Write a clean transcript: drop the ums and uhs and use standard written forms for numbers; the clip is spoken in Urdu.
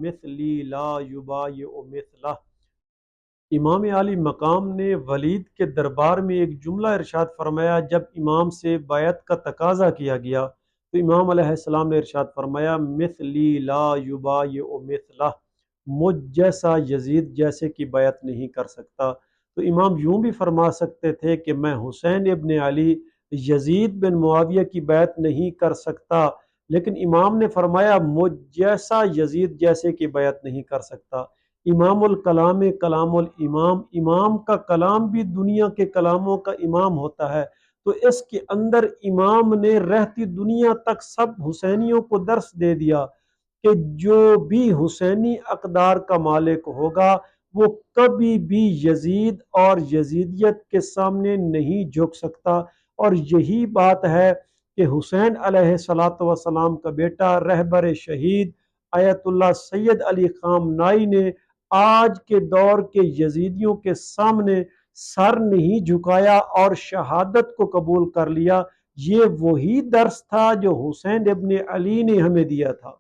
مثلی لا یبایع مثلہ۔ امام عالی مقام نے ولید کے دربار میں ایک جملہ ارشاد فرمایا۔ جب امام سے بیعت کا تقاضا کیا گیا تو امام علیہ السلام نے ارشاد فرمایا مثلی لا یبایع مثلہ، مجھ جیسا یزید جیسے کی بیعت نہیں کر سکتا۔ تو امام یوں بھی فرما سکتے تھے کہ میں حسین ابن علی یزید بن معاویہ کی بیعت نہیں کر سکتا، لیکن امام نے فرمایا مجھ جیسا یزید جیسے کی بیعت نہیں کر سکتا۔ امام الکلام کلام الامام، امام کا کلام بھی دنیا کے کلاموں کا امام ہوتا ہے، تو اس کے اندر امام نے رہتی دنیا تک سب حسینیوں کو درس دے دیا کہ جو بھی حسینی اقدار کا مالک ہوگا وہ کبھی بھی یزید اور یزیدیت کے سامنے نہیں جھک سکتا۔ اور یہی بات ہے کہ حسین علیہ الصلوۃ والسلام کا بیٹا رہبر شہید آیت اللہ سید علی خامنائی نے آج کے دور کے یزیدیوں کے سامنے سر نہیں جھکایا اور شہادت کو قبول کر لیا۔ یہ وہی درس تھا جو حسین ابن علی نے ہمیں دیا تھا۔